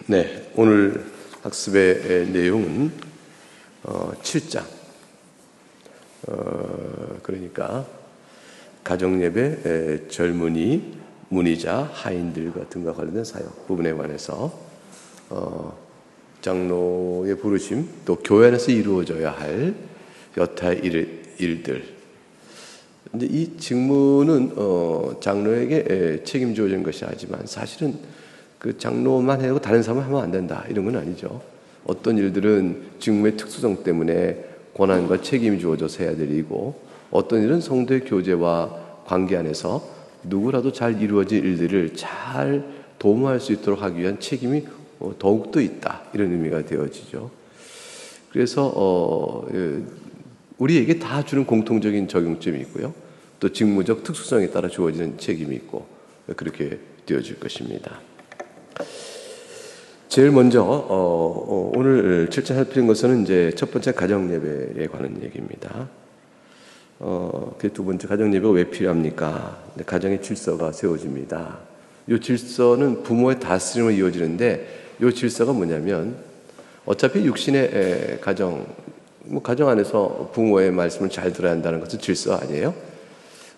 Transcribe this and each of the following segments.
네, 오늘 학습의 내용은 7장. 그러니까 가정예배, 젊은이, 문의자, 하인들 등과 관련된 사역 부분에 관해서 장로의 부르심, 또 교회 안에서 이루어져야 할 여타의 일들. 근데 이 직무는 장로에게 책임져진 것이 하지만 사실은 그 장로만 해도 다른 사람은 하면 안 된다, 이런 건 아니죠. 어떤 일들은 직무의 특수성 때문에 권한과 책임이 주어져서 해야 될 일이고, 어떤 일은 성도의 교제와 관계 안에서 누구라도 잘 이루어진 일들을 잘 도모할 수 있도록 하기 위한 책임이 더욱더 있다, 이런 의미가 되어지죠. 그래서 우리에게 다 주는 공통적인 적용점이 있고요, 또 직무적 특수성에 따라 주어지는 책임이 있고, 그렇게 되어질 것입니다. 제일 먼저 오늘 7장 살피는 것은 이제 첫 번째 가정예배에 관한 얘기입니다. 그 두 번째, 가정예배가 왜 필요합니까? 가정의 질서가 세워집니다. 이 질서는 부모의 다스림으로 이어지는데, 이 질서가 뭐냐면 어차피 육신의 가정 안에서 부모의 말씀을 잘 들어야 한다는 것은 질서 아니에요?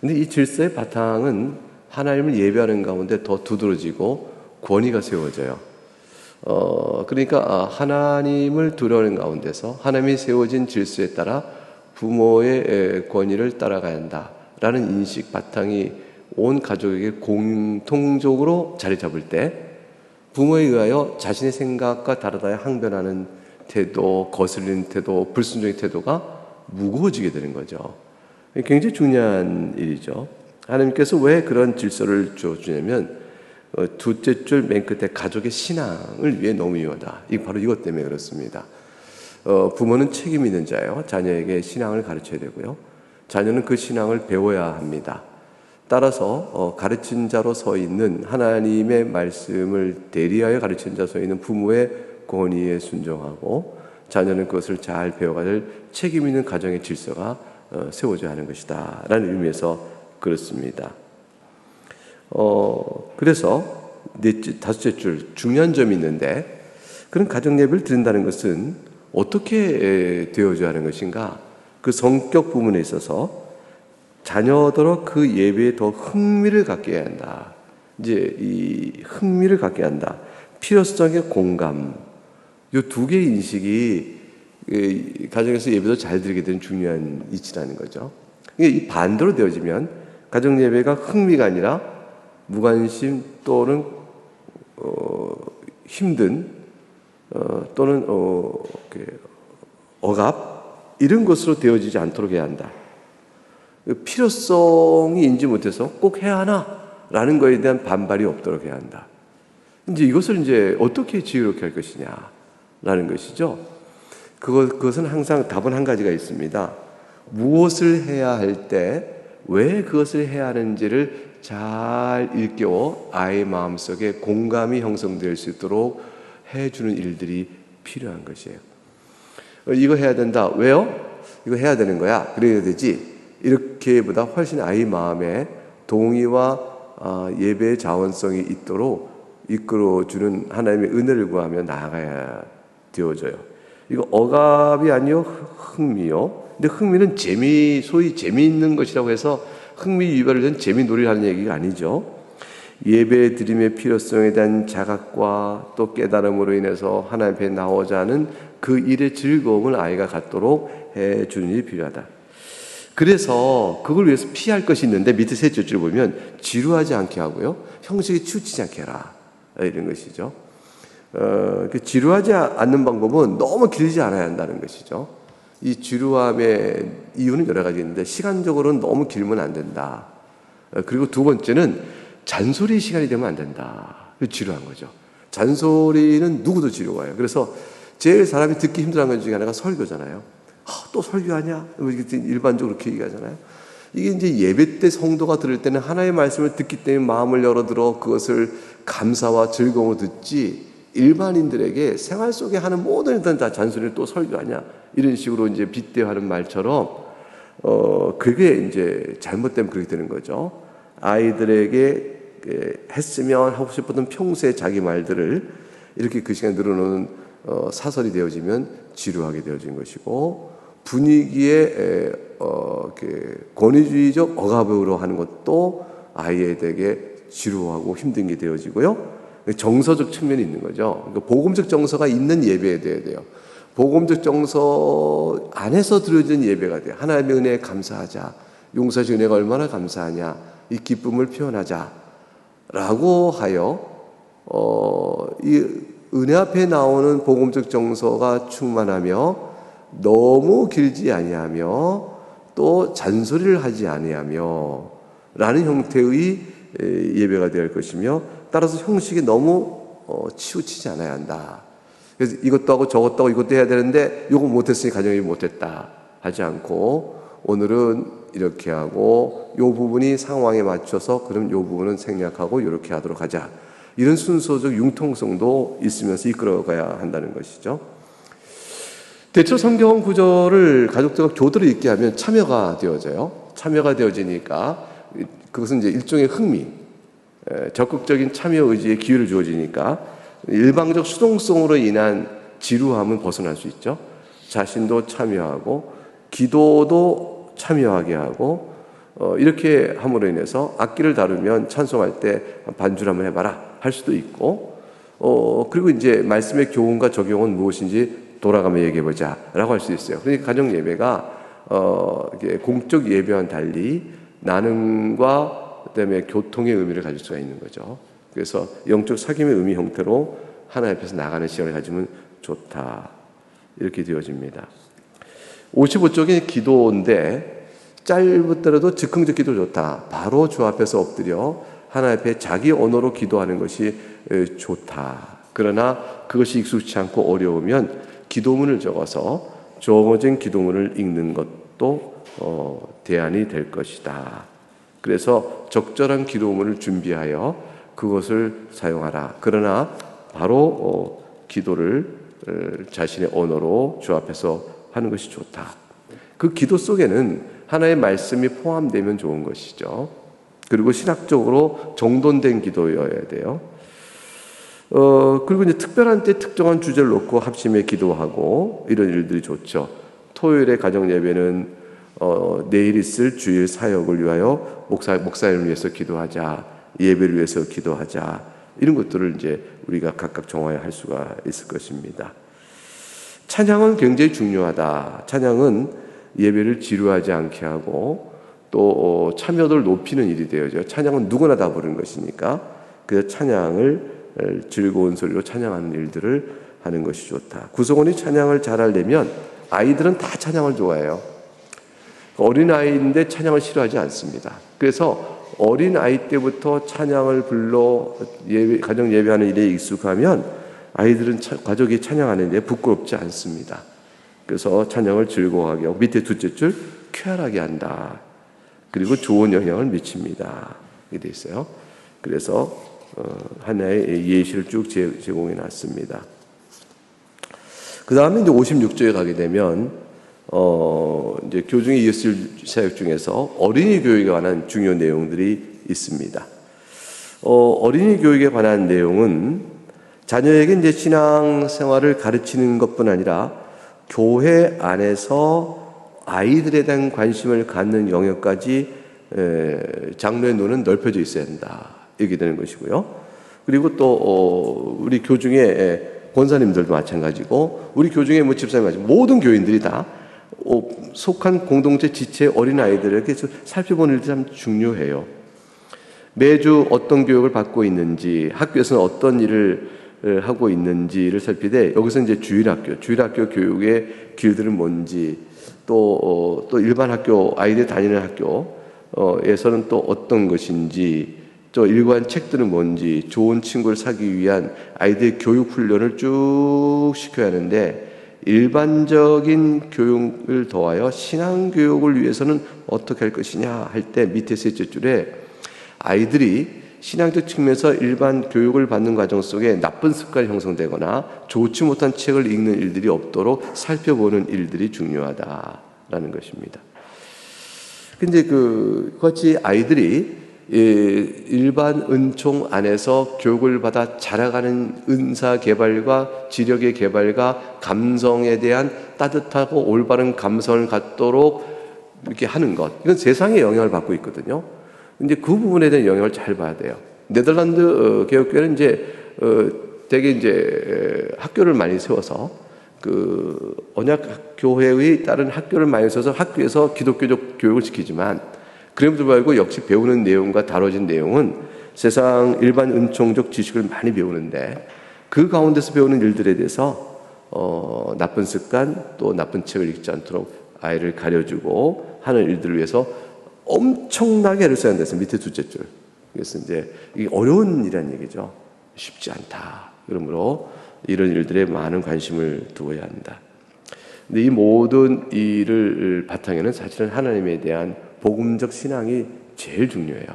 근데 이 질서의 바탕은 하나님을 예배하는 가운데 더 두드러지고 권위가 세워져요. 그러니까 하나님을 두려워하는 가운데서 하나님이 세워진 질서에 따라 부모의 권위를 따라가야 한다라는 인식 바탕이 온 가족에게 공통적으로 자리 잡을 때, 부모에 의하여 자신의 생각과 다르다 항변하는 태도, 거슬리는 태도, 불순종의 태도가 무거워지게 되는 거죠. 굉장히 중요한 일이죠. 하나님께서 왜 그런 질서를 주냐면 둘째 줄 맨 끝에 가족의 신앙을 위해 너무 유효하다. 바로 이것 때문에 그렇습니다. 부모는 책임 있는 자예요. 자녀에게 신앙을 가르쳐야 되고요, 자녀는 그 신앙을 배워야 합니다. 따라서 가르친 자로 서 있는, 하나님의 말씀을 대리하여 가르친 자로 서 있는 부모의 권위에 순종하고, 자녀는 그것을 잘 배워갈 책임 있는 가정의 질서가 세워져야 하는 것이다 라는 의미에서 그렇습니다. 그래서 다섯째 줄, 중요한 점이 있는데, 그런 가정예배를 드린다는 것은 어떻게 되어져야 하는 것인가? 그 성격 부분에 있어서 자녀더러 그 예배에 더 흥미를 갖게 해야 한다. 이제 이 흥미를 갖게 한다. 필요성의 공감. 이 두 개의 인식이 가정에서 예배도 잘 드리게 되는 중요한 이치라는 거죠. 이 반대로 되어지면 가정 예배가 흥미가 아니라 무관심 또는 힘든 또는 억압, 이런 것으로 되어지지 않도록 해야 한다. 필요성이 인지 못해서 꼭 해야 하나라는 것에 대한 반발이 없도록 해야 한다. 이제 이것을 이제 어떻게 지혜롭게 할 것이냐라는 것이죠. 그것은 항상 답은 한 가지가 있습니다. 무엇을 해야 할 때 왜 그것을 해야 하는지를 잘 일깨워 아이의 마음속에 공감이 형성될 수 있도록 해주는 일들이 필요한 것이에요. 이거 해야 된다. 왜요? 이거 해야 되는 거야. 그래야 되지. 이렇게보다 훨씬 아이 마음에 동의와 예배의 자원성이 있도록 이끌어주는 하나님의 은혜를 구하며 나아가야 되어져요. 이거 억압이 아니요, 흥미요. 근데 흥미는 소위 재미있는 것이라고 해서 흥미 유발을 된 재미놀이를 하는 얘기가 아니죠. 예배 드림의 필요성에 대한 자각과 또 깨달음으로 인해서 하나님 앞에 나오자 하는 그 일의 즐거움을 아이가 갖도록 해주는 일이 필요하다. 그래서 그걸 위해서 피할 것이 있는데, 밑에 셋째 줄 보면 지루하지 않게 하고요, 형식에 치우치지 않게 해라, 이런 것이죠. 지루하지 않는 방법은 너무 길지 않아야 한다는 것이죠. 이 지루함의 이유는 여러 가지 있는데, 시간적으로는 너무 길면 안 된다. 그리고 두 번째는 잔소리 시간이 되면 안 된다. 지루한 거죠. 잔소리는 누구도 지루해요. 그래서 제일 사람이 듣기 힘들어하는 것 중에 하나가 설교잖아요. 또 설교하냐? 일반적으로 그렇게 얘기하잖아요. 이게 이제 예배 때 성도가 들을 때는 하나님의 말씀을 듣기 때문에 마음을 열어들어 그것을 감사와 즐거움으로 듣지, 일반인들에게 생활 속에 하는 모든 일들은 다 잔소리를 또 설교하냐, 이런 식으로 이제 빗대하는 말처럼 그게 이제 잘못되면 그렇게 되는 거죠. 아이들에게 했으면 하고 싶었던 평소에 자기 말들을 이렇게 그 시간에 늘어놓는 사설이 되어지면 지루하게 되어진 것이고, 분위기에 권위주의적 억압으로 하는 것도 아이에게 지루하고 힘든 게 되어지고요. 정서적 측면이 있는 거죠. 그러니까 복음적 정서가 있는 예배에 돼야 돼요. 복음적 정서 안에서 드려진 예배가 돼요. 하나님의 은혜에 감사하자. 용서하신 은혜가 얼마나 감사하냐. 이 기쁨을 표현하자. 라고 하여 이 은혜 앞에 나오는 복음적 정서가 충만하며 너무 길지 아니하며 또 잔소리를 하지 아니하며 라는 형태의 예배가 될 것이며, 따라서 형식이 너무 치우치지 않아야 한다. 그래서 이것도 하고 저것도 하고 이것도 해야 되는데 이거 못했으니 가정이 못했다 하지 않고, 오늘은 이렇게 하고 이 부분이 상황에 맞춰서 그럼 이 부분은 생략하고 이렇게 하도록 하자. 이런 순서적 융통성도 있으면서 이끌어가야 한다는 것이죠. 대체로 성경 구절을 가족들과 교대로 읽게 하면 참여가 되어져요. 참여가 되어지니까 그것은 이제 일종의 흥미, 적극적인 참여 의지에 기회를 주어지니까 일방적 수동성으로 인한 지루함은 벗어날 수 있죠. 자신도 참여하고 기도도 참여하게 하고, 이렇게 함으로 인해서 악기를 다루면 찬송할 때 반주를 한번 해봐라 할 수도 있고, 그리고 이제 말씀의 교훈과 적용은 무엇인지 돌아가며 얘기해보자 라고 할 수 있어요. 그러니까 가정 예배가 공적 예배와는 달리 나눔과 그다음에 교통의 의미를 가질 수가 있는 거죠. 그래서 영적 사귐의 의미 형태로 하나님 앞에서 나가는 시간을 가지면 좋다, 이렇게 되어집니다. 55쪽이 기도인데 짧더라도 즉흥적 기도 좋다. 바로 주 앞에서 엎드려 하나님 앞에 자기 언어로 기도하는 것이 좋다. 그러나 그것이 익숙치 않고 어려우면 기도문을 적어서 정해진 기도문을 읽는 것도 대안이 될 것이다. 그래서 적절한 기도문을 준비하여 그것을 사용하라. 그러나 바로 기도를 자신의 언어로 주 앞에서 하는 것이 좋다. 그 기도 속에는 하나의 말씀이 포함되면 좋은 것이죠. 그리고 신학적으로 정돈된 기도여야 돼요. 그리고 이제 특별한 때 특정한 주제를 놓고 합심해 기도하고 이런 일들이 좋죠. 토요일에 가정 예배는 내일 있을 주일 사역을 위하여 목사님을 위해서 기도하자, 예배를 위해서 기도하자, 이런 것들을 이제 우리가 각각 정하여 할 수가 있을 것입니다. 찬양은 굉장히 중요하다. 찬양은 예배를 지루하지 않게 하고 또 참여도를 높이는 일이 되어져. 찬양은 누구나 다 부르는 것이니까 그 찬양을 즐거운 소리로 찬양하는 일들을 하는 것이 좋다. 구성원이 찬양을 잘하려면 아이들은 다 찬양을 좋아해요. 어린아이인데 찬양을 싫어하지 않습니다. 그래서 어린아이 때부터 찬양을 불러 가정 예배하는 일에 익숙하면 아이들은 가족이 찬양하는 데 부끄럽지 않습니다. 그래서 찬양을 즐거워하게 하고 밑에 둘째 줄 쾌활하게 한다. 그리고 좋은 영향을 미칩니다. 이렇게 돼 있어요. 그래서 하나의 예시를 쭉 제공해 놨습니다. 그 다음에 이제 56조에 가게 되면 이제 교중에 이었을 사역 중에서 어린이 교육에 관한 중요한 내용들이 있습니다. 어린이 교육에 관한 내용은 자녀에게 이제 신앙 생활을 가르치는 것뿐 아니라 교회 안에서 아이들에 대한 관심을 갖는 영역까지 장로의 눈은 넓혀져 있어야 한다. 이렇게 되는 것이고요. 그리고 또 우리 교중의 권사님들도 마찬가지고 우리 교중의 뭐 집사님 마찬가지 모든 교인들이 다 속한 공동체 지체 어린아이들에게 살펴보는 일이 참 중요해요. 매주 어떤 교육을 받고 있는지, 학교에서는 어떤 일을 하고 있는지를 살피되, 여기서 이제 주일학교 교육의 길들은 뭔지, 또 일반 학교, 아이들 다니는 학교에서는 또 어떤 것인지, 또 일관 책들은 뭔지, 좋은 친구를 사기 위한 아이들의 교육 훈련을 쭉 시켜야 하는데, 일반적인 교육을 더하여 신앙 교육을 위해서는 어떻게 할 것이냐 할 때 밑에 셋째 줄에 아이들이 신앙적 측면에서 일반 교육을 받는 과정 속에 나쁜 습관이 형성되거나 좋지 못한 책을 읽는 일들이 없도록 살펴보는 일들이 중요하다라는 것입니다. 근데 같이 아이들이 일반 은총 안에서 교육을 받아 자라가는 은사 개발과 지력의 개발과 감성에 대한 따뜻하고 올바른 감성을 갖도록 이렇게 하는 것, 이건 세상의 영향을 받고 있거든요. 근데 그 부분에 대한 영향을 잘 봐야 돼요. 네덜란드 개혁교회는 이제 되게 이제 학교를 많이 세워서 그 언약 교회의 다른 학교를 많이 세워서 학교에서 기독교적 교육을 시키지만, 그럼에도 불구하고 역시 배우는 내용과 다뤄진 내용은 세상 일반 은총적 지식을 많이 배우는데, 그 가운데서 배우는 일들에 대해서 나쁜 습관 또 나쁜 책을 읽지 않도록 아이를 가려주고 하는 일들을 위해서 엄청나게 애를 써야 된다. 밑에 둘째 줄. 그래서 이제 이게 어려운 일이라는 얘기죠. 쉽지 않다. 그러므로 이런 일들에 많은 관심을 두어야 한다. 근데 이 모든 일을 바탕에는 사실은 하나님에 대한 복음적 신앙이 제일 중요해요.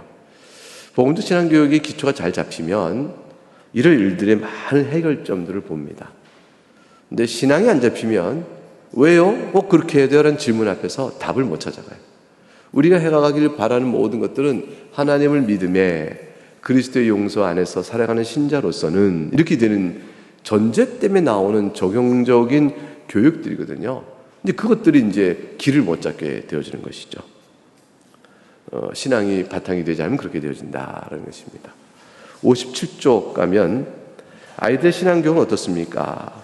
복음적 신앙 교육의 기초가 잘 잡히면 이런 일들의 많은 해결점들을 봅니다. 근데 신앙이 안 잡히면 왜요? 꼭 그렇게 해야 돼요? 라는 질문 앞에서 답을 못 찾아가요. 우리가 해가길 바라는 모든 것들은 하나님을 믿음에 그리스도의 용서 안에서 살아가는 신자로서는 이렇게 되는 전제 때문에 나오는 적용적인 교육들이거든요. 근데 그것들이 이제 길을 못 잡게 되어지는 것이죠. 신앙이 바탕이 되지 않으면 그렇게 되어진다라는 것입니다. 57쪽 가면 아이들의 신앙 교육은 어떻습니까?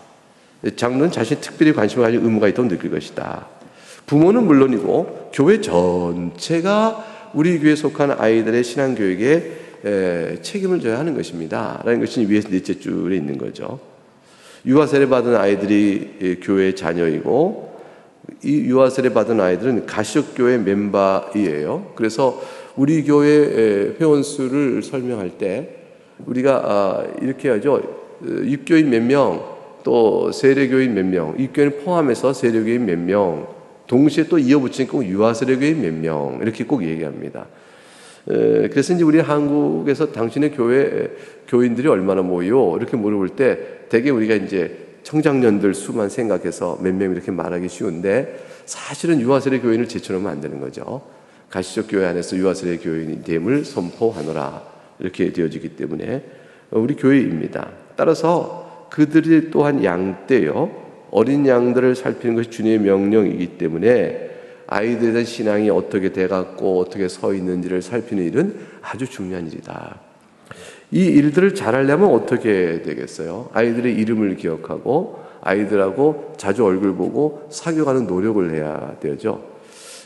장로는 자신이 특별히 관심을 가질 의무가 있다고 느낄 것이다. 부모는 물론이고 교회 전체가 우리 교회에 속한 아이들의 신앙 교육에 책임을 져야 하는 것입니다. 라는 것이 위에서 넷째 줄에 있는 거죠. 유아 세례 받은 아이들이 교회의 자녀이고, 이 유아 세례 받은 아이들은 가시적교회 멤버이에요. 그래서 우리 교회 회원 수를 설명할 때 우리가 이렇게 하죠. 입교인 몇 명, 또 세례교인 몇 명, 입교인 포함해서 세례교인 몇 명, 동시에 또 이어붙이니까 꼭 유아 세례교인 몇 명, 이렇게 꼭 얘기합니다. 그래서 이제 우리 한국에서 당신의 교회 교인들이 얼마나 모여? 이렇게 물어볼 때 대개 우리가 이제 청장년들 수만 생각해서 몇 명 이렇게 말하기 쉬운데, 사실은 유아세례 교인을 제쳐놓으면 안 되는 거죠. 가시적 교회 안에서 유아세례 교인이 됨을 선포하노라, 이렇게 되어지기 때문에 우리 교회입니다. 따라서 그들이 또한 양떼요, 어린 양들을 살피는 것이 주님의 명령이기 때문에 아이들에 대한 신앙이 어떻게 돼갖고 어떻게 서 있는지를 살피는 일은 아주 중요한 일이다. 이 일들을 잘하려면 어떻게 되겠어요? 아이들의 이름을 기억하고 아이들하고 자주 얼굴 보고 사귀어가는 노력을 해야 되죠.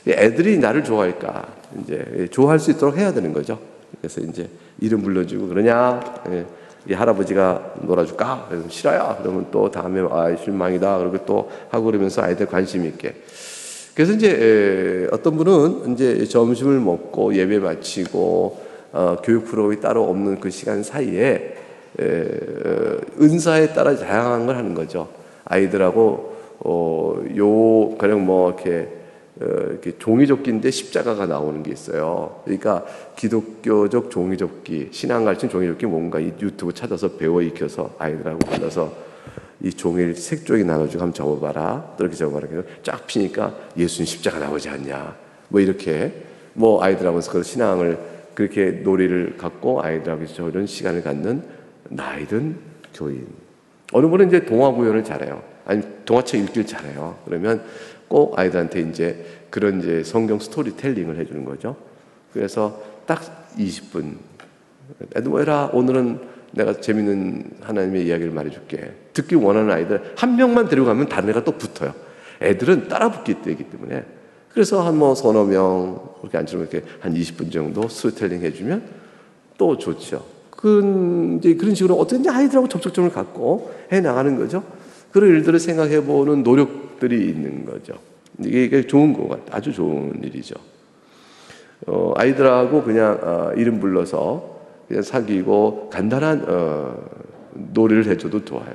애들이 나를 좋아할까? 이제 좋아할 수 있도록 해야 되는 거죠. 그래서 이제 이름 불러주고, 그러냐? 이 할아버지가 놀아줄까? 싫어요. 그러면 또 다음에 실망이다. 그리고 또 하고 그러면서 아이들 관심 있게. 그래서 이제 어떤 분은 이제 점심을 먹고 예배 마치고 교육 프로그램이 따로 없는 그 시간 사이에 은사에 따라 다양한 걸 하는 거죠. 아이들하고 가령 뭐 이렇게 종이접기인데 십자가가 나오는 게 있어요. 그러니까 기독교적 종이접기, 신앙 가르친 종이접기 뭔가 유튜브 찾아서 배워 익혀서 아이들하고 골라서 이 종이를 색종이 나눠주고 한번 접어봐라. 이렇게 접어봐라. 쫙 피니까 예수님 십자가 나오지 않냐. 뭐 이렇게 뭐 아이들하고 그 신앙을 그렇게 놀이를 갖고 아이들하고 이런 시간을 갖는 나이든 교인. 어느 분은 이제 동화 구연을 잘해요. 아니 동화책 읽기를 잘해요. 그러면 꼭 아이들한테 이제 그런 이제 성경 스토리텔링을 해주는 거죠. 그래서 딱 20분. 에드모에라, 오늘은 내가 재밌는 하나님의 이야기를 말해줄게. 듣기 원하는 아이들 한 명만 데려가면 다른 애가 또 붙어요. 애들은 따라 붙기 때문에. 그래서 한 뭐 서너 명 그렇게 앉혀놓고 이렇게 한 20분 정도 스토리텔링 해주면 또 좋죠. 이제 그런 식으로 어떻게 아이들하고 접촉점을 갖고 해 나가는 거죠. 그런 일들을 생각해보는 노력들이 있는 거죠. 이게 좋은 것 같아요. 아주 좋은 일이죠. 아이들하고 그냥 이름 불러서 그냥 사귀고 간단한 놀이를 해줘도 좋아요.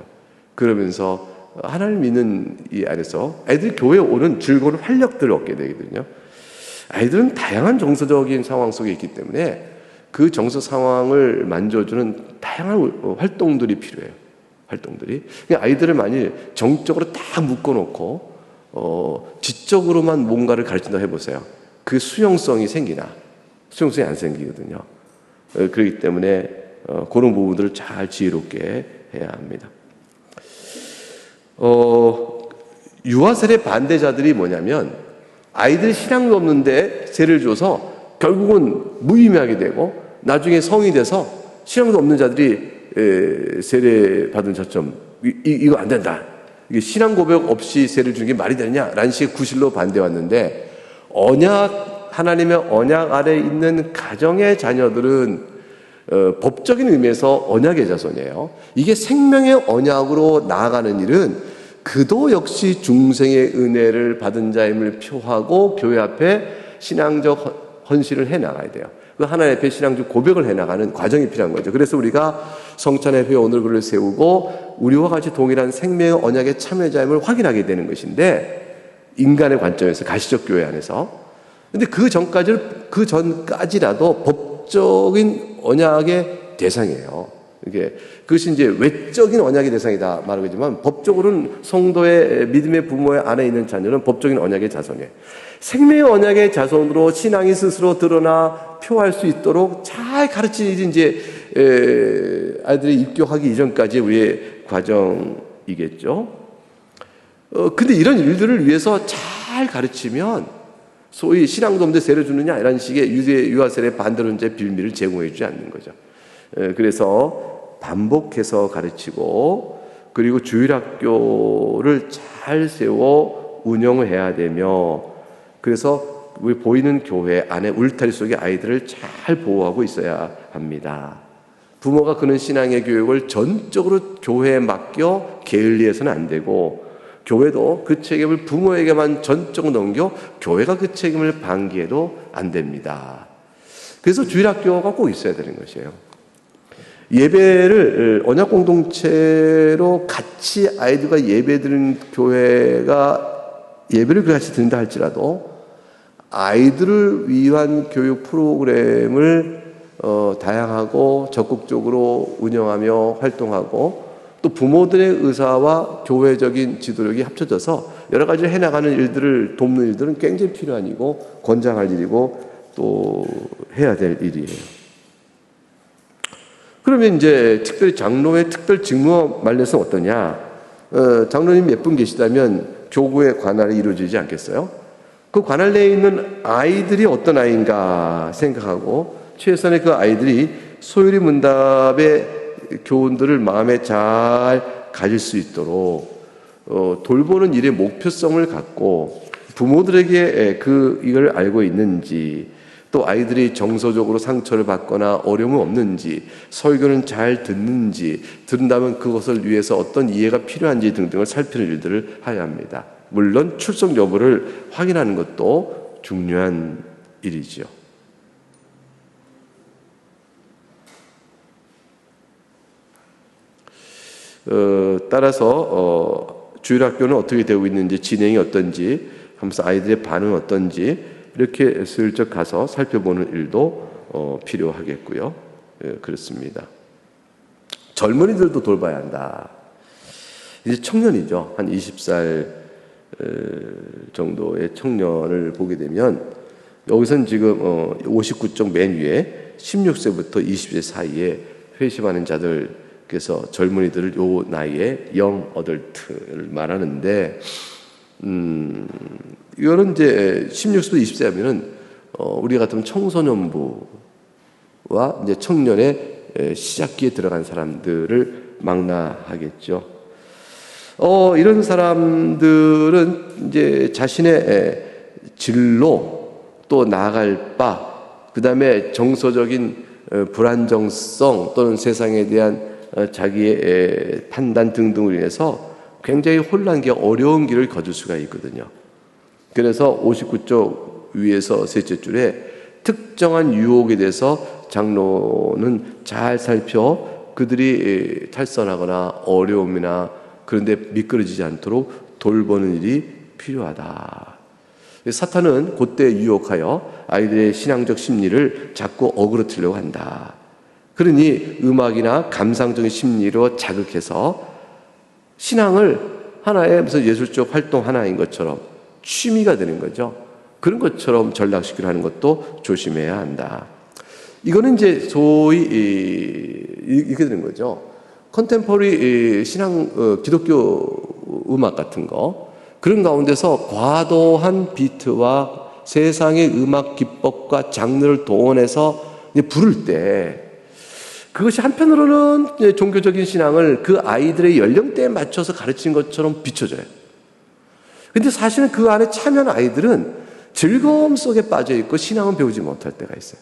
그러면서 하나님 믿는 이 안에서 아이들이 교회에 오는 즐거운 활력들을 얻게 되거든요. 아이들은 다양한 정서적인 상황 속에 있기 때문에 그 정서 상황을 만져주는 다양한 활동들이 필요해요. 활동들이. 아이들을 만일 정적으로 딱 묶어놓고 지적으로만 뭔가를 가르친다 해보세요. 그 수용성이 생기나? 수용성이 안 생기거든요. 그렇기 때문에 그런 부분들을 잘 지혜롭게 해야 합니다. 유아세례 반대자들이 뭐냐면 아이들이 신앙도 없는데 세례를 줘서 결국은 무의미하게 되고 나중에 성이 돼서 신앙도 없는 자들이 세례 받은 자처럼 이거 안 된다. 이게 신앙 고백 없이 세례를 주는 게 말이 되느냐라는 식의 구실로 반대왔는데 하나님의 언약 아래 있는 가정의 자녀들은 법적인 의미에서 언약의 자손이에요. 이게 생명의 언약으로 나아가는 일은 그도 역시 중생의 은혜를 받은 자임을 표하고 교회 앞에 신앙적 헌신을 해나가야 돼요. 그 하나님 앞에 신앙적 고백을 해나가는 과정이 필요한 거죠. 그래서 우리가 성찬의 회 오늘글을 세우고 우리와 같이 동일한 생명의 언약의 참여자임을 확인하게 되는 것인데 인간의 관점에서 가시적 교회 안에서 근데 그 전까지라도 법적인 언약의 대상이에요. 그것이 이제 외적인 언약의 대상이다 말하지만 법적으로는 성도의 믿음의 부모의 안에 있는 자녀는 법적인 언약의 자손이에요. 생명의 언약의 자손으로 신앙이 스스로 드러나 표할 수 있도록 잘 가르치는 이제 아이들이 입교하기 이전까지 우리의 과정이겠죠. 근데 이런 일들을 위해서 잘 가르치면 소위 신앙도 없는데 세례 주느냐 이런 식의 유아세례 반대로 이제 빌미를 제공해 주지 않는 거죠. 그래서 반복해서 가르치고 그리고 주일학교를 잘 세워 운영해야 되며 그래서 우리 보이는 교회 안에 울타리 속에 아이들을 잘 보호하고 있어야 합니다. 부모가 그런 신앙의 교육을 전적으로 교회에 맡겨 게을리해서는 안 되고 교회도 그 책임을 부모에게만 전적으로 넘겨 교회가 그 책임을 방기해도 안 됩니다. 그래서 주일학교가 꼭 있어야 되는 것이에요. 예배를 언약 공동체로 같이 아이들과 예배드리는 교회가 예배를 같이 드린다 할지라도 아이들을 위한 교육 프로그램을 다양하고 적극적으로 운영하며 활동하고 또 부모들의 의사와 교회적인 지도력이 합쳐져서 여러 가지를 해나가는 일들을 돕는 일들은 굉장히 필요한 일이고 권장할 일이고 또 해야 될 일이에요. 그러면 이제 특별히 장로의 특별 직무와 관련해서 어떠냐? 장로님 몇 분 계시다면 교구의 관할이 이루어지지 않겠어요? 그 관할 내에 있는 아이들이 어떤 아이인가 생각하고 최선의 그 아이들이 소율이 문답의 교훈들을 마음에 잘 가질 수 있도록 돌보는 일의 목표성을 갖고 부모들에게 이걸 알고 있는지 또 아이들이 정서적으로 상처를 받거나 어려움은 없는지 설교는 잘 듣는지 듣는다면 그것을 위해서 어떤 이해가 필요한지 등등을 살피는 일들을 해야 합니다. 물론 출석 여부를 확인하는 것도 중요한 일이죠. 따라서 주일학교는 어떻게 되고 있는지 진행이 어떤지 하면서 아이들의 반응은 어떤지 이렇게 슬쩍 가서 살펴보는 일도 필요하겠고요. 그렇습니다. 젊은이들도 돌봐야 한다. 이제 청년이죠. 한 20살 정도의 청년을 보게 되면 여기서는 지금 59쪽 맨 위에 16세부터 20세 사이에 회심하는 자들께서 젊은이들을 요 나이에 영 어덜트를 말하는데 이거는 이제 16세부터 20세 하면은 우리 같으면 청소년부와 이제 청년의 시작기에 들어간 사람들을 망라하겠죠. 이런 사람들은 이제 자신의 진로 또 나아갈 바, 그 다음에 정서적인 불안정성 또는 세상에 대한 자기의 판단 등등으로 인해서 굉장히 혼란과 어려운 길을 거둘 수가 있거든요. 그래서 59쪽 위에서 셋째 줄에 특정한 유혹에 대해서 장로는 잘 살펴 그들이 탈선하거나 어려움이나 그런데 미끄러지지 않도록 돌보는 일이 필요하다. 사탄은 그때 유혹하여 아이들의 신앙적 심리를 자꾸 어그러뜨리려고 한다. 그러니 음악이나 감상적인 심리로 자극해서 신앙을 하나의 무슨 예술적 활동 하나인 것처럼 취미가 되는 거죠. 그런 것처럼 전락시키려 하는 것도 조심해야 한다. 이거는 이제 소위 이렇게 되는 거죠. 컨템포리 신앙 기독교 음악 같은 거, 그런 가운데서 과도한 비트와 세상의 음악 기법과 장르를 동원해서 부를 때, 그것이 한편으로는 종교적인 신앙을 그 아이들의 연령대에 맞춰서 가르치는 것처럼 비춰져요. 근데 사실은 그 안에 참여한 아이들은 즐거움 속에 빠져 있고 신앙은 배우지 못할 때가 있어요.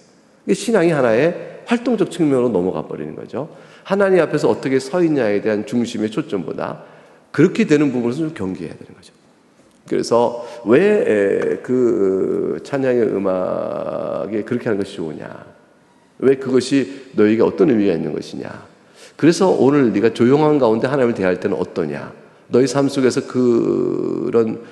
신앙이 하나의 활동적 측면으로 넘어가 버리는 거죠. 하나님 앞에서 어떻게 서 있냐에 대한 중심의 초점보다 그렇게 되는 부분을 좀 경계해야 되는 거죠. 그래서 왜 그 찬양의 음악에 그렇게 하는 것이 좋으냐? 왜 그것이 너에게 어떤 의미가 있는 것이냐? 그래서 오늘 네가 조용한 가운데 하나님을 대할 때는 어떠냐? 너희 삶 속에서 그런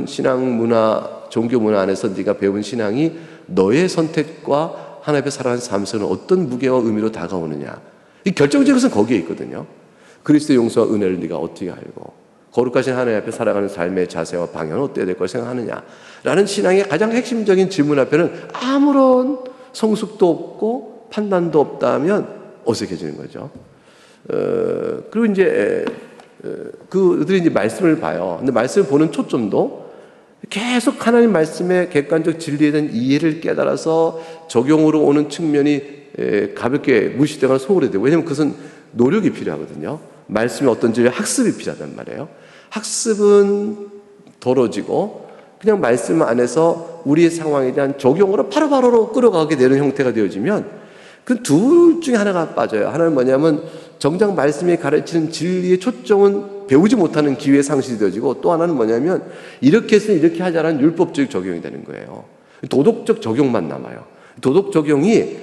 신앙 문화, 종교 문화 안에서 네가 배운 신앙이 너의 선택과 하나님 앞에 살아가는 삶에서는 어떤 무게와 의미로 다가오느냐? 이 결정적인 것은 거기에 있거든요. 그리스도의 용서와 은혜를 네가 어떻게 알고 거룩하신 하나님 앞에 살아가는 삶의 자세와 방향은 어때야 될 걸 생각하느냐? 라는 신앙의 가장 핵심적인 질문 앞에는 아무런 성숙도 없고 판단도 없다면 어색해지는 거죠. 그리고 이제 그들이 이제 말씀을 봐요. 근데 말씀을 보는 초점도 계속 하나님 말씀의 객관적 진리에 대한 이해를 깨달아서 적용으로 오는 측면이 가볍게 무시되거나 소홀해되고, 왜냐하면 그것은 노력이 필요하거든요. 말씀이 어떤지 학습이 필요하단 말이에요. 학습은 덜어지고 그냥 말씀 안에서 우리의 상황에 대한 적용으로 바로바로 끌어가게 되는 형태가 되어지면 그 둘 중에 하나가 빠져요. 하나는 뭐냐면 정작 말씀이 가르치는 진리의 초점은 배우지 못하는 기회에 상실이 되어지고, 또 하나는 뭐냐면 이렇게 해서 이렇게 하자라는 율법적 적용이 되는 거예요. 도덕적 적용만 남아요. 도덕 적용이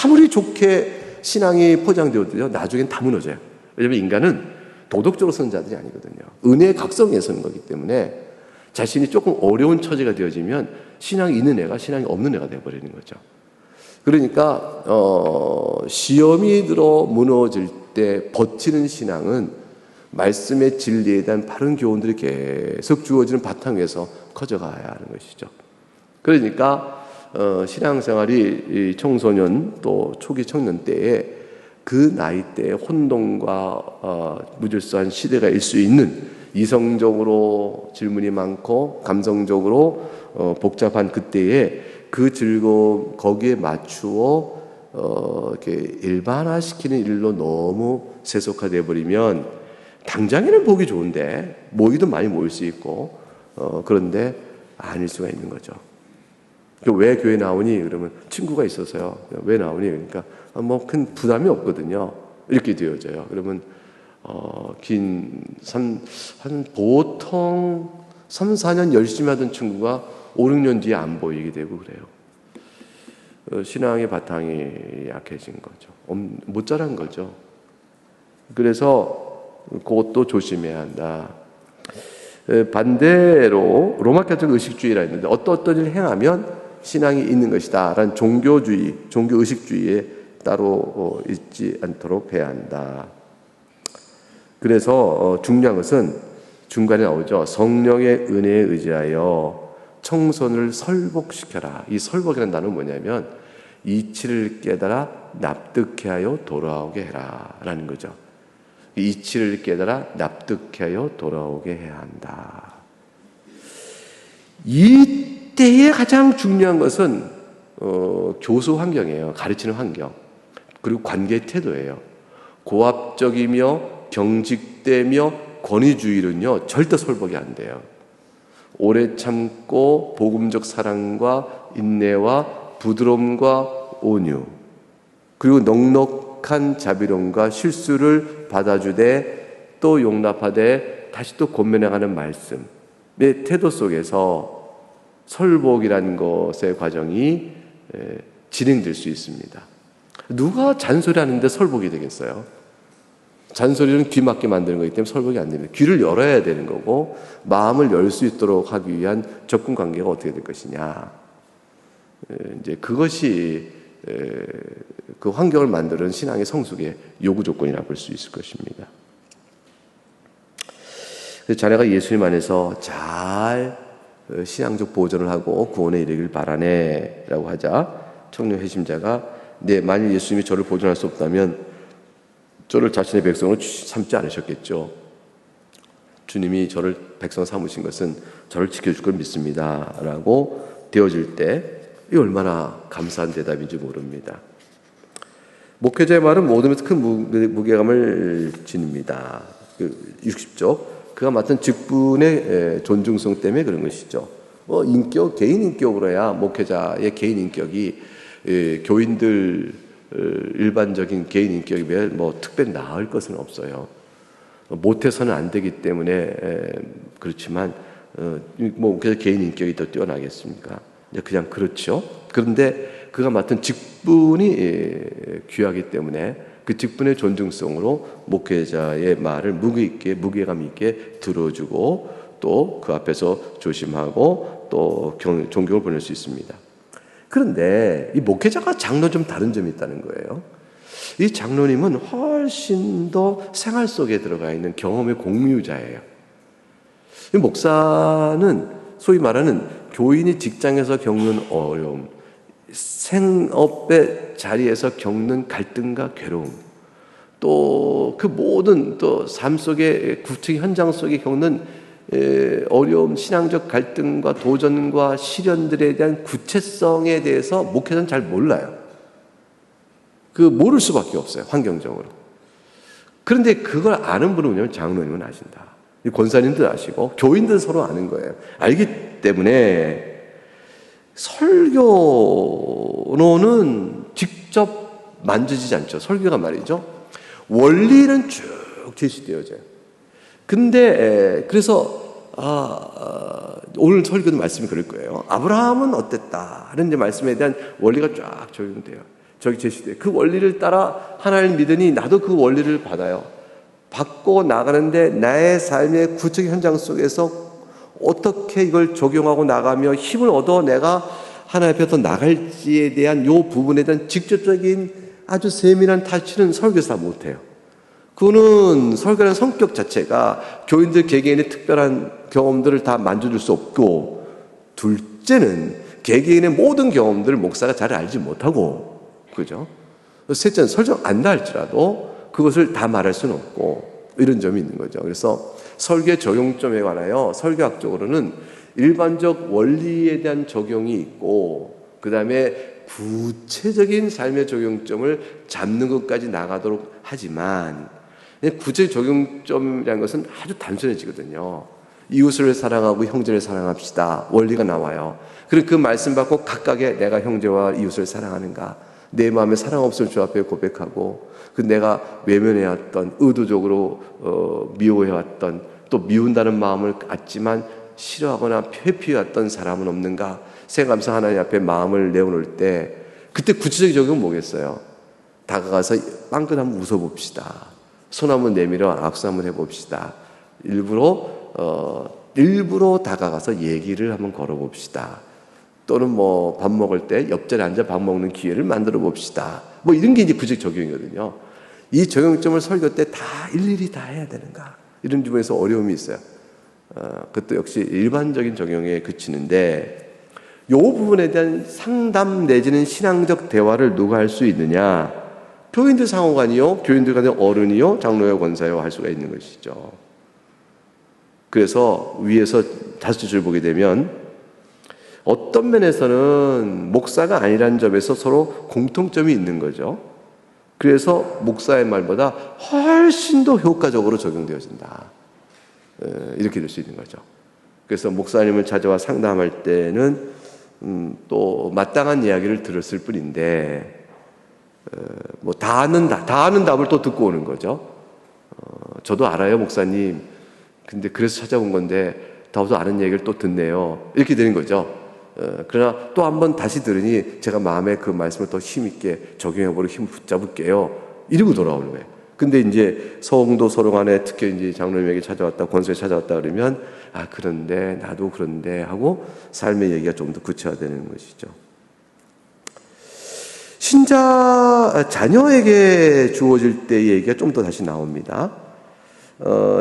아무리 좋게 신앙이 포장되어도요, 나중엔 다 무너져요. 왜냐하면 인간은 도덕적으로 서는 자들이 아니거든요. 은혜의 각성에 서는 거기 때문에 자신이 조금 어려운 처지가 되어지면 신앙이 있는 애가 신앙이 없는 애가 되어버리는 거죠. 그러니까 시험이 들어 무너질 때 버티는 신앙은 말씀의 진리에 대한 바른 교훈들이 계속 주어지는 바탕 위에서 커져가야 하는 것이죠. 그러니까 신앙생활이 청소년 또 초기 청년 때에 그 나이 때에 혼돈과 무질서한 시대가 일 수 있는, 이성적으로 질문이 많고 감성적으로 복잡한 그때에 그 즐거움 거기에 맞추어 이렇게 일반화시키는 일로 너무 세속화되어 버리면 당장에는 보기 좋은데 모이도 많이 모일 수 있고 그런데 아닐 수가 있는 거죠. 왜 교회 나오니? 그러면 친구가 있어서요. 왜 나오니? 그러니까 뭐 큰 부담이 없거든요. 이렇게 되어져요. 그러면 보통 3, 4년 열심히 하던 친구가 5, 6년 뒤에 안 보이게 되고 그래요. 신앙의 바탕이 약해진 거죠. 못 자란 거죠. 그래서 그것도 조심해야 한다. 반대로 로마카톨릭 의식주의라 했는데 어떤 일을 행하면 신앙이 있는 것이다 라는 종교주의, 종교의식주의에 따로 있지 않도록 해야 한다. 그래서 중요한 것은 중간에 나오죠. 성령의 은혜에 의지하여 청소년을 설복시켜라. 이 설복이라는 단어는 뭐냐면 이치를 깨달아 납득해 하여 돌아오게 해라 라는 거죠. 이치를 깨달아 납득해 하여 돌아오게 해야 한다. 이때의 가장 중요한 것은 교수 환경이에요. 가르치는 환경. 그리고 관계의 태도예요. 고압적이며 경직되며 권위주의는요 절대 설복이 안 돼요. 오래 참고 복음적 사랑과 인내와 부드러움과 온유, 그리고 넉넉한 자비론과 실수를 받아주되 또 용납하되 다시 또 권면해가는 말씀의 태도 속에서 설복이라는 것의 과정이 진행될 수 있습니다. 누가 잔소리하는데 설복이 되겠어요? 잔소리는 귀 막게 만드는 거기 때문에 설복이 안 됩니다. 귀를 열어야 되는 거고 마음을 열 수 있도록 하기 위한 접근 관계가 어떻게 될 것이냐. 이제 그것이 그 환경을 만드는 신앙의 성숙의 요구 조건이라 볼 수 있을 것입니다. 자네가 예수님 안에서 잘 신앙적 보존을 하고 구원에 이르길 바라네 라고 하자 청년 회심자가 네, 만일 예수님이 저를 보존할 수 없다면 저를 자신의 백성으로 삼지 않으셨겠죠. 주님이 저를 백성 삼으신 것은 저를 지켜줄 걸 믿습니다 라고 되어질 때 이 얼마나 감사한 대답인지 모릅니다. 목회자의 말은 모든 면에서 큰 무게감을 지닙니다. 60쪽 그가 맡은 직분의 존중성 때문에 그런 것이죠. 인격, 개인 인격으로야 목회자의 개인 인격이 교인들 일반적인 개인 인격에 비해 특별히 나을 것은 없어요. 못해서는 안 되기 때문에 그렇지만 그래서 개인 인격이 더 뛰어나겠습니까? 그냥 그렇죠. 그런데 그가 맡은 직분이 귀하기 때문에 그 직분의 존중성으로 목회자의 말을 무게감 있게 들어주고 또 그 앞에서 조심하고 또 존경을 보낼 수 있습니다. 그런데 이 목회자가 장로는 좀 다른 점이 있다는 거예요. 이 장로님은 훨씬 더 생활 속에 들어가 있는 경험의 공유자예요. 이 목사는 소위 말하는 교인이 직장에서 겪는 어려움, 생업의 자리에서 겪는 갈등과 괴로움, 또 그 모든 또 삶 속의 구체적 현장 속에 겪는 어려움, 신앙적 갈등과 도전과 시련들에 대한 구체성에 대해서 목회자는 잘 몰라요. 모를 수밖에 없어요, 환경적으로. 그런데 그걸 아는 분은 뭐냐면 장로님은 아신다. 권사님들 아시고 교인들 서로 아는 거예요. 알기 때문에 설교로는 직접 만져지지 않죠. 설교가 말이죠. 원리는 쭉 제시되어져요. 근데 그래서 오늘 설교도 말씀이 그럴 거예요. 아브라함은 어땠다 하는 이제 말씀에 대한 원리가 쫙 적용돼요. 저기 제시돼요. 그 원리를 따라 하나님을 믿으니 나도 그 원리를 받아요. 받고 나가는데 나의 삶의 구체적 현장 속에서 어떻게 이걸 적용하고 나가며 힘을 얻어 내가 하나님 앞에 더 나갈지에 대한 요 부분에 대한 직접적인 아주 세밀한 타치는 설교사 못해요. 그거는 설교라는 성격 자체가 교인들 개개인의 특별한 경험들을 다 만져줄 수 없고, 둘째는 개개인의 모든 경험들을 목사가 잘 알지 못하고, 그죠? 셋째는 설교 안다 할지라도 그것을 다 말할 수는 없고, 이런 점이 있는 거죠. 그래서 설교의 적용점에 관하여 설교학적으로는 일반적 원리에 대한 적용이 있고, 그 다음에 구체적인 삶의 적용점을 잡는 것까지 나가도록 하지만, 구체적 적용점이라는 것은 아주 단순해지거든요. 이웃을 사랑하고 형제를 사랑합시다. 원리가 나와요. 그리고 그 말씀 받고 각각의 내가 형제와 이웃을 사랑하는가, 내 마음에 사랑 없을 주 앞에 고백하고, 내가 외면해왔던, 의도적으로 미워해왔던, 또 미운다는 마음을 갖지만 싫어하거나 회피해왔던 사람은 없는가 생각하면서 하나님 앞에 마음을 내어놓을 때, 그때 구체적인 적용은 뭐겠어요? 다가가서 빵긋 한번 웃어봅시다. 손 한번 내밀어 악수 한번 해봅시다. 일부러 다가가서 얘기를 한번 걸어봅시다. 또는 밥 먹을 때 옆자리에 앉아 밥 먹는 기회를 만들어 봅시다. 이런 게 이제 구체적 적용이거든요. 이 적용점을 설교 때 다 일일이 다 해야 되는가? 이런 부분에서 어려움이 있어요. 그것도 역시 일반적인 적용에 그치는데, 이 부분에 대한 상담 내지는 신앙적 대화를 누가 할 수 있느냐? 교인들 상호간이요, 교인들 간의 어른이요, 장로요, 권사요 할 수가 있는 것이죠. 그래서 위에서 5줄 보게 되면 어떤 면에서는 목사가 아니라는 점에서 서로 공통점이 있는 거죠. 그래서 목사의 말보다 훨씬 더 효과적으로 적용되어진다. 이렇게 될 수 있는 거죠. 그래서 목사님을 찾아와 상담할 때는 또 마땅한 이야기를 들었을 뿐인데, 다 아는 답을 또 듣고 오는 거죠. 저도 알아요, 목사님. 근데 그래서 찾아온 건데 더도 아는 얘기를 또 듣네요. 이렇게 되는 거죠. 그러나 또 한 번 다시 들으니 제가 마음에 그 말씀을 더 힘있게 적용해보려 힘을 붙잡을게요. 이러고 돌아오는 거예요. 근데 이제 성도 서로 간에 특히 이제 장로님에게 찾아왔다, 권사에 찾아왔다 그러면, 그런데, 나도 그런데 하고 삶의 얘기가 좀 더 구체화되는 것이죠. 자녀에게 주어질 때의 얘기가 좀 더 다시 나옵니다.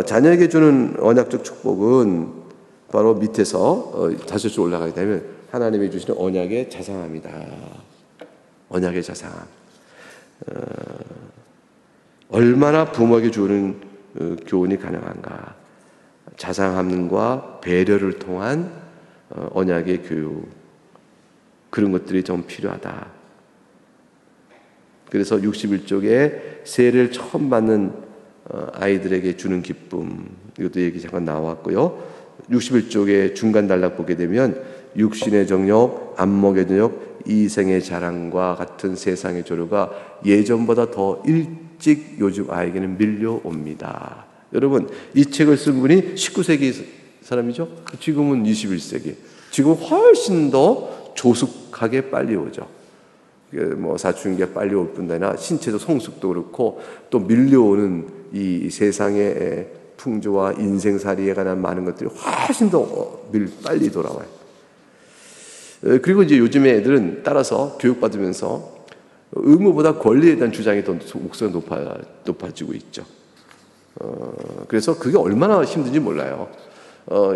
자녀에게 주는 언약적 축복은 바로 밑에서 다시 쭉 올라가게 되면 하나님이 주시는 언약의 자상함이다. 언약의 자상함. 얼마나 부모에게 주는 교훈이 가능한가. 자상함과 배려를 통한 언약의 교육, 그런 것들이 좀 필요하다. 그래서 61쪽에 세례를 처음 받는 아이들에게 주는 기쁨, 이것도 얘기 잠깐 나왔고요. 61쪽에 중간 단락 보게 되면 육신의 정욕, 안목의 정욕, 이생의 자랑과 같은 세상의 조류가 예전보다 더 일찍 요즘 아이에게는 밀려옵니다. 여러분, 이 책을 쓴 분이 19세기 사람이죠? 지금은 21세기. 지금 훨씬 더 조숙하게 빨리 오죠. 뭐 사춘기가 빨리 올 뿐 아니라 신체적 성숙도 그렇고 또 밀려오는 이 세상의 풍조와 인생살이에 관한 많은 것들이 훨씬 더 빨리 돌아와요. 그리고 이제 요즘의 애들은 따라서 교육받으면서 의무보다 권리에 대한 주장이 더 목소리가 높아지고 있죠. 그래서 그게 얼마나 힘든지 몰라요.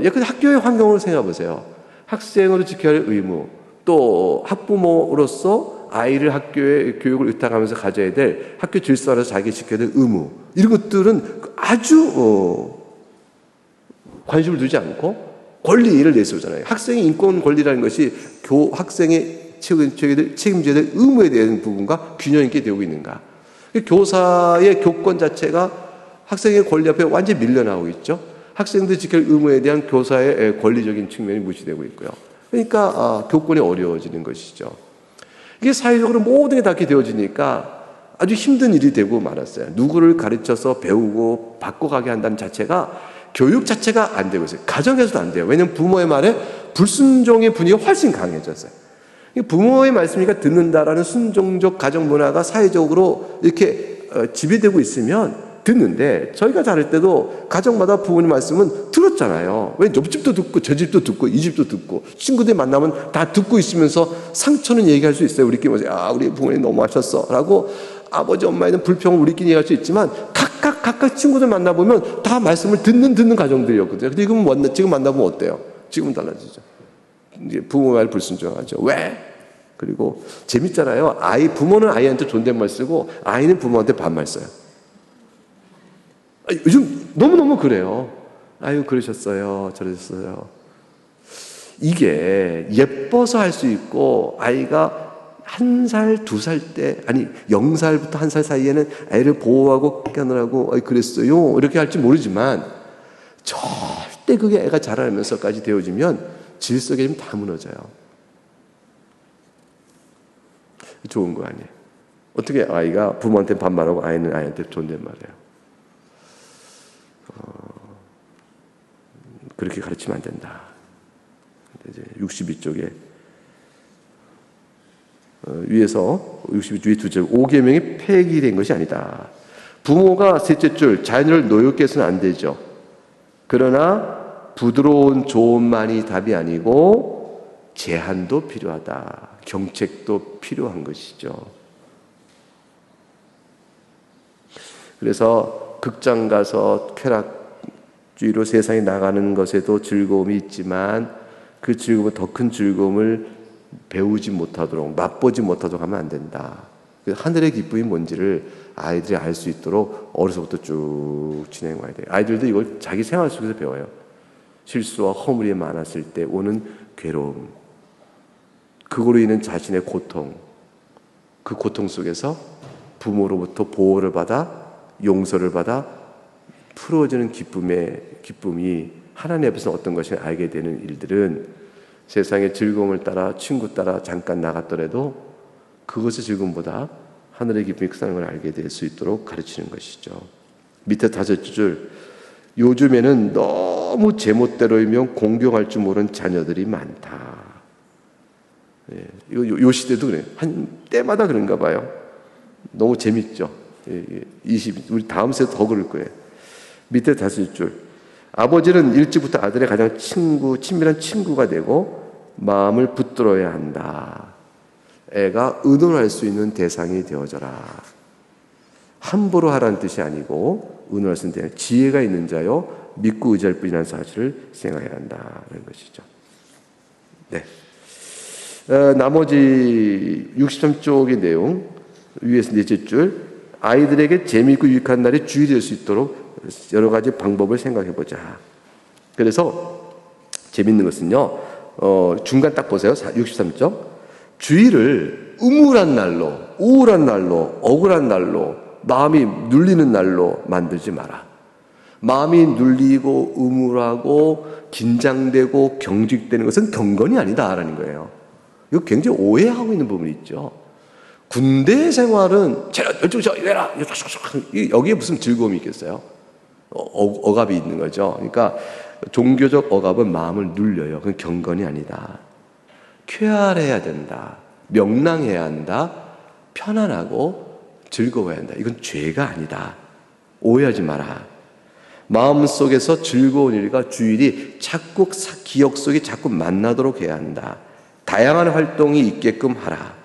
예컨대 학교의 환경을 생각해 보세요. 학생으로 지켜야 할 의무, 또 학부모로서 아이를 학교에 교육을 의탁하면서 가져야 될 학교 질서 안에서 자기 지켜야 될 의무, 이런 것들은 아주 관심을 두지 않고 권리를 내세우잖아요. 학생의 인권 권리라는 것이 학생의 책임져야 될 의무에 대한 부분과 균형 있게 되고 있는가. 교사의 교권 자체가 학생의 권리 앞에 완전히 밀려나오고 있죠. 학생들 지킬 의무에 대한 교사의 권리적인 측면이 무시되고 있고요. 그러니까 교권이 어려워지는 것이죠. 이게 사회적으로 모든 게 다 이렇게 되어지니까 아주 힘든 일이 되고 말았어요. 누구를 가르쳐서 배우고 바꿔가게 한다는 자체가 교육 자체가 안 되고 있어요. 가정에서도 안 돼요. 왜냐하면 부모의 말에 불순종의 분위기가 훨씬 강해졌어요. 부모의 말씀이니까 듣는다라는 순종적 가정 문화가 사회적으로 이렇게 지배되고 있으면 듣는데, 저희가 자랄 때도 가정마다 부모님 말씀은 들었잖아요. 왜 옆집도 듣고 저 집도 듣고 이 집도 듣고 친구들 만나면 다 듣고 있으면서 상처는 얘기할 수 있어요. 우리끼리 우리 부모님 너무 하셨어 라고 아버지 엄마에 대한 불평을 우리끼리 얘기할 수 있지만 각각 친구들 만나보면 다 말씀을 듣는 가정들이었거든요. 근데 지금 만나보면 어때요? 지금은 달라지죠. 이제 부모 말 불순종하죠. 왜? 그리고 재밌잖아요. 부모는 아이한테 존댓말 쓰고 아이는 부모한테 반말 써요. 요즘 너무너무 그래요. 아유, 그러셨어요. 저러셨어요. 이게 예뻐서 할 수 있고, 아이가 1살, 2살 때, 0살부터 1살 사이에는 아이를 보호하고 깨느라고 그랬어요. 이렇게 할지 모르지만, 절대 그게 애가 자라면서까지 되어지면 질서가 좀 다 무너져요. 좋은 거 아니에요. 어떻게 아이가 부모한테 반말하고 아이는 아이한테 존댓말해요. 그렇게 가르치면 안 된다. 이제 62쪽에 위에서 62쪽 위에 2절 5계명이 폐기된 것이 아니다. 부모가 셋째 줄 자녀를 노엽게 해서는 안 되죠. 그러나 부드러운 조언만이 답이 아니고 제한도 필요하다. 경책도 필요한 것이죠. 그래서 극장 가서 쾌락주의로 세상에 나가는 것에도 즐거움이 있지만 그 즐거움은 더 큰 즐거움을 배우지 못하도록, 맛보지 못하도록 하면 안 된다. 하늘의 기쁨이 뭔지를 아이들이 알 수 있도록 어려서부터 쭉 진행해 와야 돼요. 아이들도 이걸 자기 생활 속에서 배워요. 실수와 허물이 많았을 때 오는 괴로움, 그거로 인한 자신의 고통, 그 고통 속에서 부모로부터 보호를 받아 용서를 받아 풀어지는 기쁨이 하나님 앞에서 어떤 것인지 알게 되는 일들은 세상의 즐거움을 따라 친구 따라 잠깐 나갔더라도 그것의 즐거움보다 하늘의 기쁨이 크다는 걸 알게 될 수 있도록 가르치는 것이죠. 밑에 5줄 요즘에는 너무 제멋대로이면 공경할 줄 모르는 자녀들이 많다. 이거 요 시대도 그래요. 한 때마다 그런가 봐요. 너무 재밌죠. 우리 다음 세대 더 그럴 거예요. 밑에 5줄 아버지는 일찍부터 아들의 가장 친밀한 친구가 되고 마음을 붙들어야 한다. 애가 의논할 수 있는 대상이 되어져라. 함부로 하라는 뜻이 아니고 의논할 수 있는 대상, 지혜가 있는 자요 믿고 의지할 뿐이라는 사실을 생각해야 한다는 것이죠. 네. 나머지 63쪽의 내용 위에서 넷째 줄, 아이들에게 재미있고 유익한 날이 주일이 될 수 있도록 여러 가지 방법을 생각해 보자. 그래서 재밌는 것은요, 중간 딱 보세요. 63쪽. 주일을 우물한 날로, 우울한 날로, 억울한 날로, 마음이 눌리는 날로 만들지 마라. 마음이 눌리고 우물하고 긴장되고 경직되는 것은 경건이 아니다라는 거예요. 이거 굉장히 오해하고 있는 부분이 있죠. 군대 생활은 이래라 여기에 무슨 즐거움이 있겠어요? 억압이 있는 거죠. 그러니까 종교적 억압은 마음을 눌려요. 그건 경건이 아니다. 쾌활해야 된다. 명랑해야 한다. 편안하고 즐거워야 한다. 이건 죄가 아니다. 오해하지 마라. 마음속에서 즐거운 일과 주일이 자꾸 기억 속에 자꾸 만나도록 해야 한다. 다양한 활동이 있게끔 하라.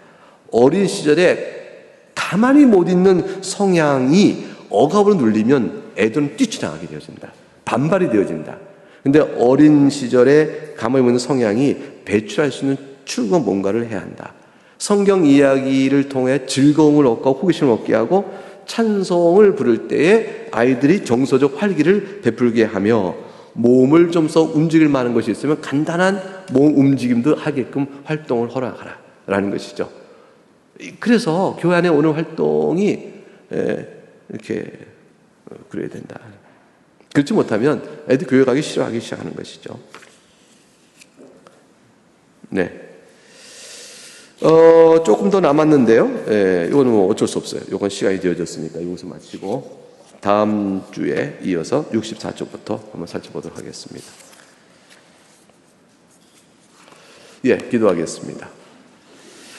어린 시절에 가만히 못 있는 성향이 억압으로 눌리면 애들은 뛰쳐나가게 되어진다. 반발이 되어진다. 근데 어린 시절에 가만히 못 있는 성향이 배출할 수 있는 출구 뭔가를 해야 한다. 성경 이야기를 통해 즐거움을 얻고 호기심을 얻게 하고 찬송을 부를 때에 아이들이 정서적 활기를 베풀게 하며 몸을 좀 써 움직일 만한 것이 있으면 간단한 몸 움직임도 하게끔 활동을 허락하라 라는 것이죠. 그래서 교회 안에 오는 활동이 이렇게 그래야 된다. 그렇지 못하면 애들 교회 가기 싫어하기 시작하는 것이죠. 네. 조금 더 남았는데요. 이거는 뭐 어쩔 수 없어요. 이건 시간이 되어졌으니까 이것을 마치고 다음 주에 이어서 64쪽부터 한번 살펴보도록 하겠습니다. 예, 기도하겠습니다.